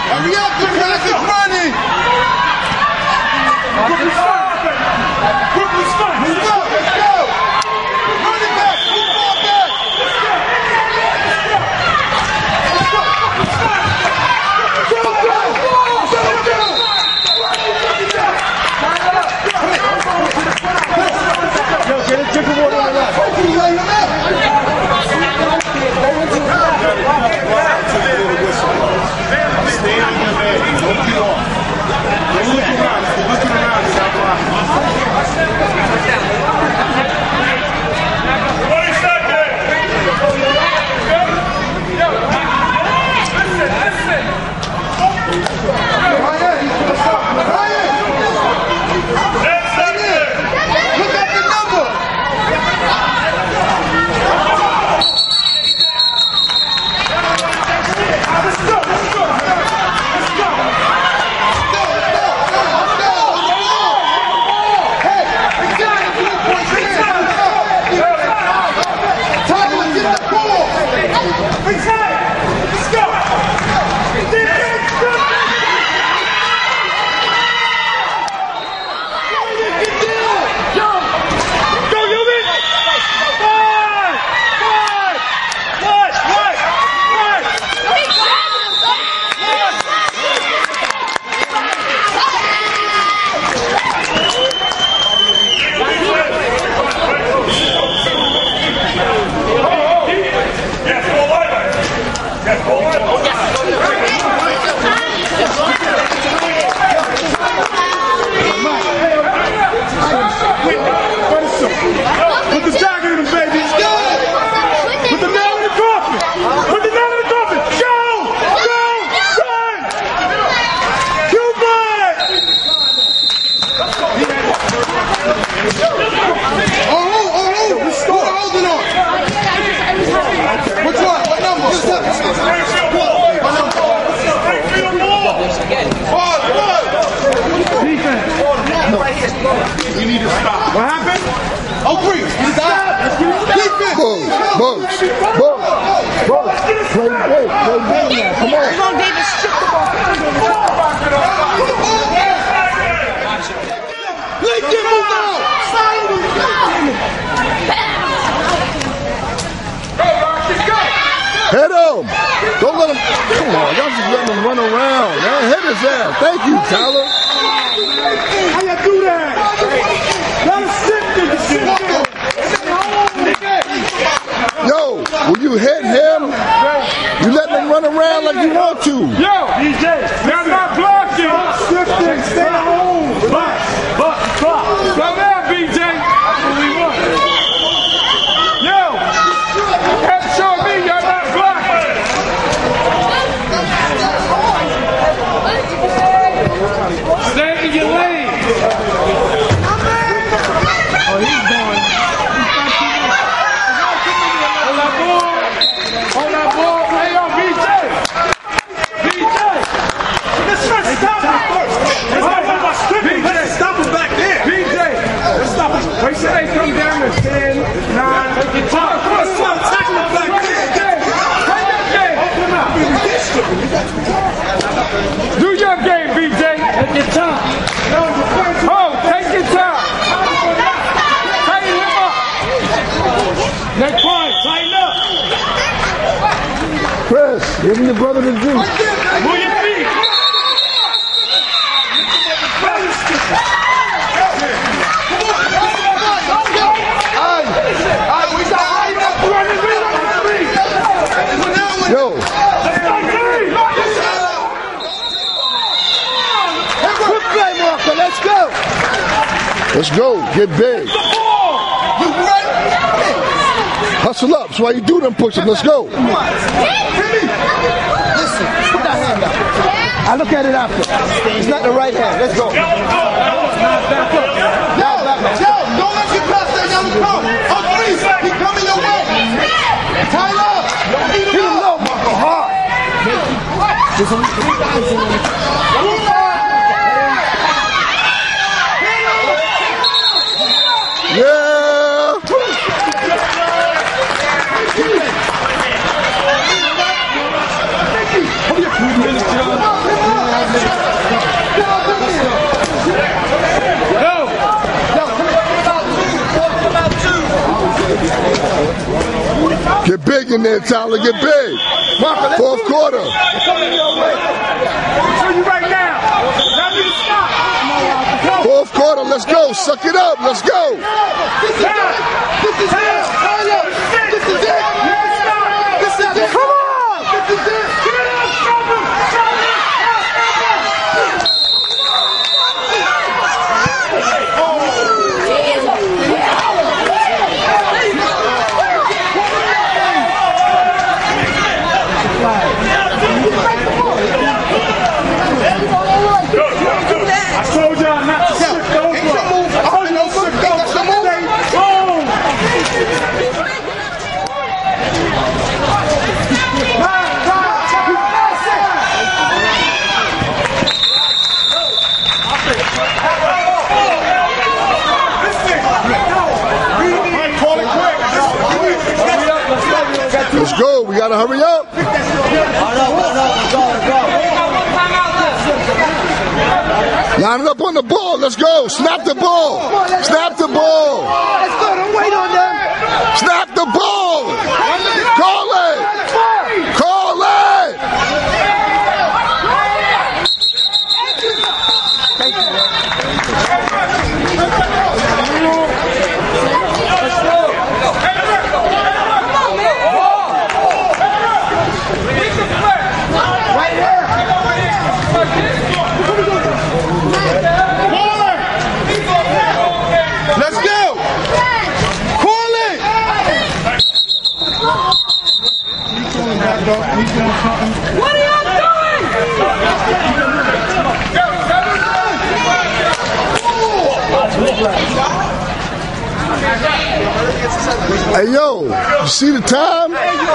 Hurry up, the clock is running! Quickly start! Quickly start! Let's go! Let's go! Run it back! Move on back! Let's go! Go! Yo, get a drink of water on the left. Stay on your bed. Don't be off. Don't look around. If you're looking around, you're not blocking. 20 seconds. Listen. Ryan, he's going to stop. Ryan. 10 seconds. Look at the number. Let's go. We need to stop. What happened? Oh, Green, stop. Defense. Boom. Play big now. Come on. Come on, David. Strip the ball. Lincoln, move out. Head him. Don't let him. Come on, y'all just letting him run around, man. Hit his ass. Thank you, Tyler. How you do that? Let him sit there. Yo, when you hit him, you let him run around like you want to. Yo, DJ, they're not blocking. Shifting, stay home. But, slow down, BJ. That's what we want. Yo, have to show me you're not blocking. Stay in your lane. Oh, he's going. Hold that ball. Hey, yo, BJ. Let's stop him first. Let's stop him back there. BJ. Let's stop him. Wait till they come down to 10, 9. Take your time. Let's tackle him back there. Play your game. Open up. Do your game, BJ. Take your time. Oh, take your time. Tighten him up. Next point. Tighten up. Chris, give him the brother the juice. Move your feet. Yo. Quick play, Marco. Let's go. Let's go. Get big. Hustle up. That's why you do them push-ups. Let's go. Listen, put that hand up. I look at it after. It's not the right hand. Let's go. Now back up. Joe, don't let you pass that yellow cone. Oh, please. He's coming your way. Tyler. Hit him low, Marco. Hard. Yeah. big in there, Tyler. Get big. Fourth quarter. Fourth quarter. Let's go. Suck it up. Let's go. This is it. This is it. Come on. This is it. Let's go. We got to hurry up. Line it up on the ball. Let's go. Snap the ball. Snap the ball. Let's go. Don't wait on them. Snap the ball. Call it. Call it. Let's go. Call it. What are y'all doing? Hey, yo, you see the time? Hey, you